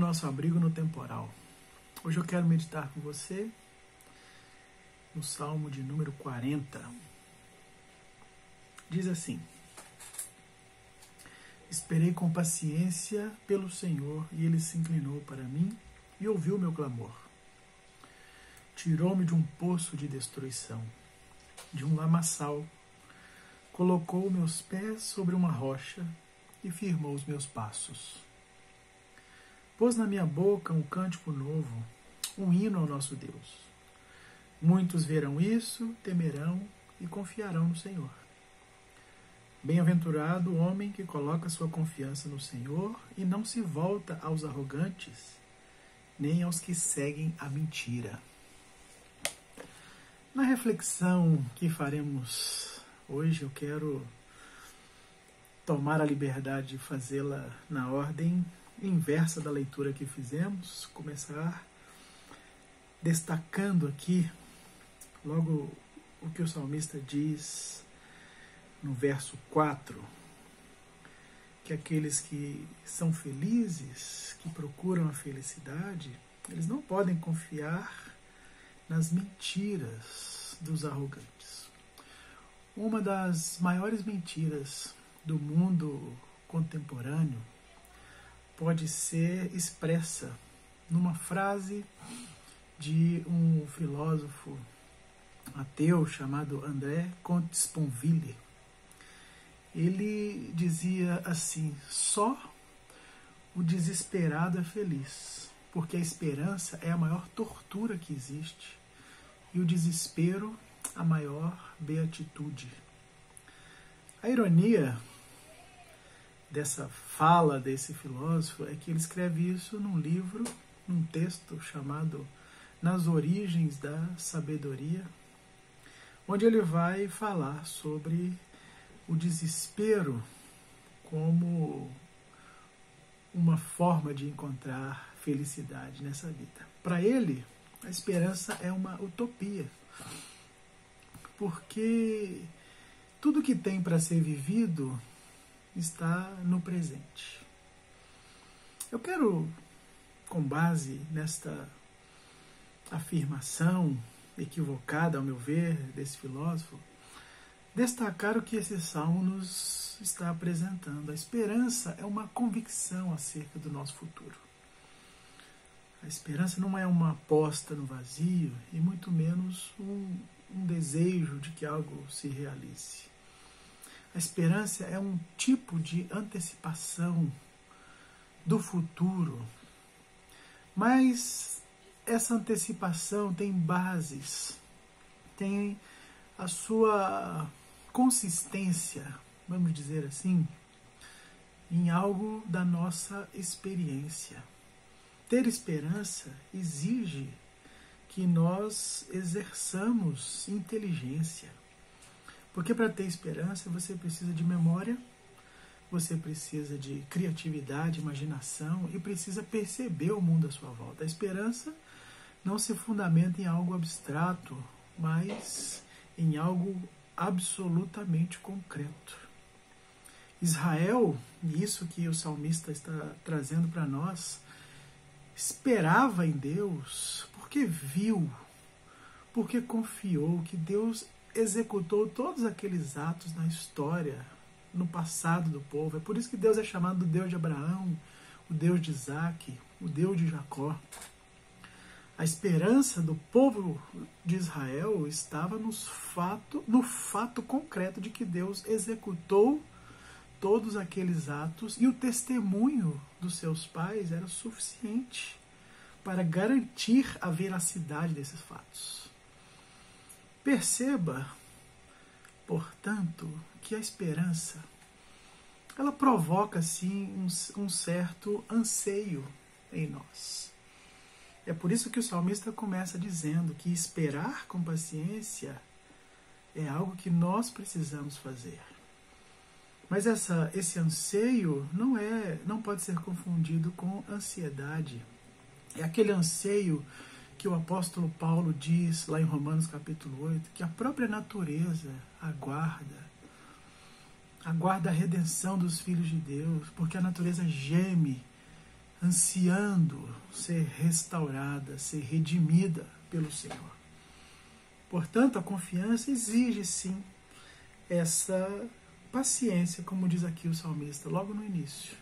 nosso abrigo no temporal. Hoje eu quero meditar com você no Salmo de número 40. Diz assim: Esperei com paciência pelo Senhor, e Ele se inclinou para mim e ouviu meu clamor. Tirou-me de um poço de destruição, de um lamaçal, colocou meus pés sobre uma rocha e firmou os meus passos. Pôs na minha boca um cântico novo, um hino ao nosso Deus. Muitos verão isso, temerão e confiarão no Senhor. Bem-aventurado o homem que coloca sua confiança no Senhor e não se volta aos arrogantes, nem aos que seguem a mentira. Na reflexão que faremos hoje, eu quero tomar a liberdade de fazê-la na ordem inversa da leitura que fizemos, começar destacando aqui logo o que o salmista diz no verso 4, que aqueles que são felizes, que procuram a felicidade, eles não podem confiar nas mentiras dos arrogantes. Uma das maiores mentiras do mundo contemporâneo pode ser expressa numa frase de um filósofo ateu chamado André Comte-Sponville. Ele dizia assim: só o desesperado é feliz, porque a esperança é a maior tortura que existe e o desespero a maior beatitude. A ironia dessa fala desse filósofo é que ele escreve isso num livro, num texto chamado Nas Origens da Sabedoria, onde ele vai falar sobre o desespero como uma forma de encontrar felicidade nessa vida. Para ele, a esperança é uma utopia, porque tudo que tem para ser vivido está no presente. Eu quero, com base nesta afirmação equivocada, ao meu ver, desse filósofo, destacar o que esse salmo nos está apresentando. A esperança é uma convicção acerca do nosso futuro. A esperança não é uma aposta no vazio e muito menos um desejo de que algo se realize. A esperança é um tipo de antecipação do futuro, mas essa antecipação tem bases, tem a sua consistência, vamos dizer assim, em algo da nossa experiência. Ter esperança exige que nós exerçamos inteligência. Porque para ter esperança você precisa de memória, você precisa de criatividade, imaginação e precisa perceber o mundo à sua volta. A esperança não se fundamenta em algo abstrato, mas em algo absolutamente concreto. Israel, e isso que o salmista está trazendo para nós, esperava em Deus porque viu, porque confiou que Deus executou todos aqueles atos na história, no passado do povo. É por isso que Deus é chamado do Deus de Abraão, o Deus de Isaac, o Deus de Jacó. A esperança do povo de Israel estava no fato concreto de que Deus executou todos aqueles atos e o testemunho dos seus pais era suficiente para garantir a veracidade desses fatos. Perceba, portanto, que a esperança ela provoca, sim, um certo anseio em nós. É por isso que o salmista começa dizendo que esperar com paciência é algo que nós precisamos fazer. Mas esse anseio não pode ser confundido com ansiedade. É aquele anseio que o apóstolo Paulo diz lá em Romanos capítulo 8, que a própria natureza aguarda a redenção dos filhos de Deus, porque a natureza geme ansiando ser restaurada, ser redimida pelo Senhor. Portanto, a confiança exige sim essa paciência, como diz aqui o salmista, logo no início.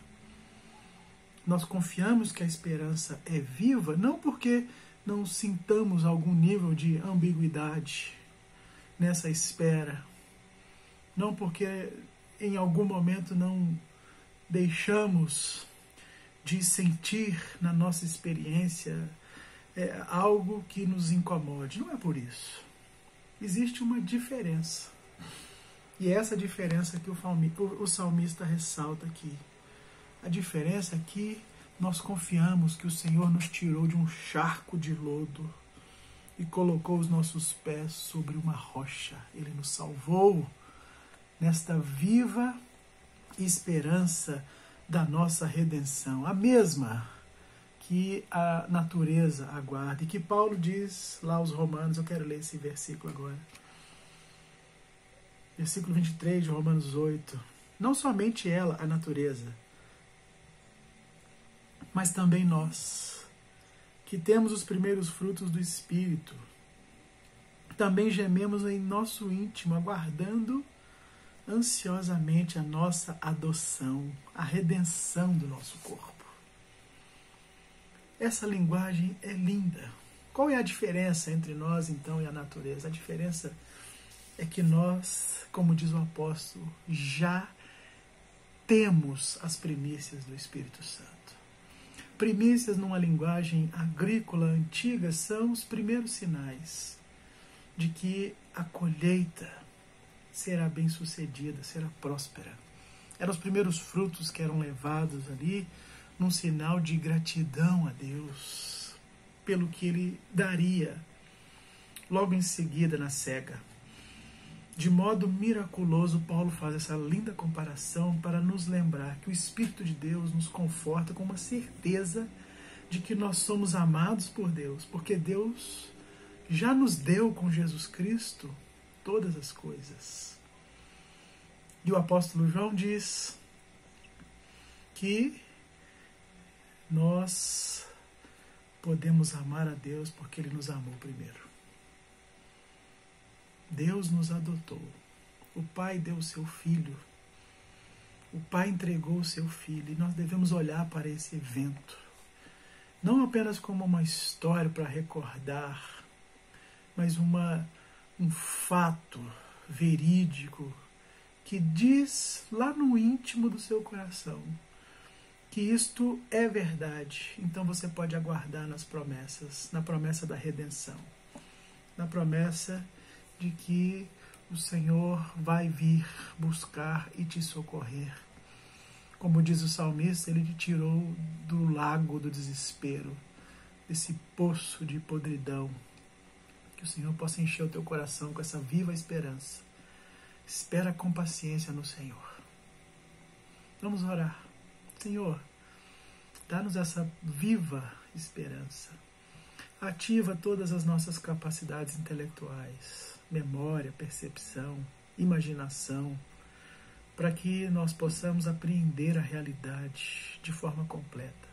Nós confiamos que a esperança é viva, não porque não sintamos algum nível de ambiguidade nessa espera, não porque em algum momento não deixamos de sentir na nossa experiência algo que nos incomode. Não é por isso. Existe uma diferença. E é essa diferença que o salmista ressalta aqui. A diferença é que nós confiamos que o Senhor nos tirou de um charco de lodo e colocou os nossos pés sobre uma rocha. Ele nos salvou nesta viva esperança da nossa redenção, a mesma que a natureza aguarda, e que Paulo diz lá aos Romanos. Eu quero ler esse versículo agora. Versículo 23 de Romanos 8. Não somente ela, a natureza, mas também nós, que temos os primeiros frutos do Espírito, também gememos em nosso íntimo, aguardando ansiosamente a nossa adoção, a redenção do nosso corpo. Essa linguagem é linda. Qual é a diferença entre nós, então, e a natureza? A diferença é que nós, como diz o apóstolo, já temos as primícias do Espírito Santo. Primícias, numa linguagem agrícola antiga, são os primeiros sinais de que a colheita será bem sucedida, será próspera. Eram os primeiros frutos que eram levados ali num sinal de gratidão a Deus pelo que Ele daria logo em seguida na cega. De modo miraculoso, Paulo faz essa linda comparação para nos lembrar que o Espírito de Deus nos conforta com uma certeza de que nós somos amados por Deus, porque Deus já nos deu com Jesus Cristo todas as coisas. E o apóstolo João diz que nós podemos amar a Deus porque Ele nos amou primeiro. Deus nos adotou. O Pai deu o seu Filho. O Pai entregou o seu Filho. E nós devemos olhar para esse evento, não apenas como uma história para recordar, mas um fato verídico que diz lá no íntimo do seu coração que isto é verdade. Então você pode aguardar nas promessas, na promessa da redenção, na promessa de que o Senhor vai vir buscar e te socorrer. Como diz o salmista, Ele te tirou do lago do desespero, desse poço de podridão. Que o Senhor possa encher o teu coração com essa viva esperança. Espera com paciência no Senhor. Vamos orar. Senhor, dá-nos essa viva esperança. Ativa todas as nossas capacidades intelectuais, memória, percepção, imaginação, para que nós possamos apreender a realidade de forma completa.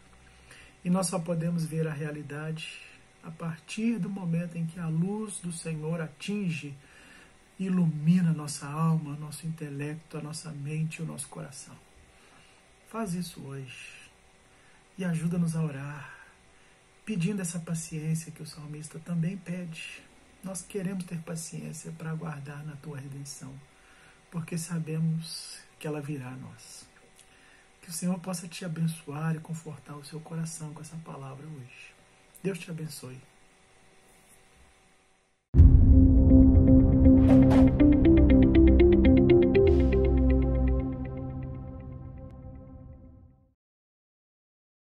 E nós só podemos ver a realidade a partir do momento em que a luz do Senhor atinge e ilumina nossa alma, nosso intelecto, a nossa mente e o nosso coração. Faz isso hoje e ajuda-nos a orar, pedindo essa paciência que o salmista também pede. Nós queremos ter paciência para aguardar na Tua redenção, porque sabemos que ela virá a nós. Que o Senhor possa te abençoar e confortar o seu coração com essa palavra hoje. Deus te abençoe.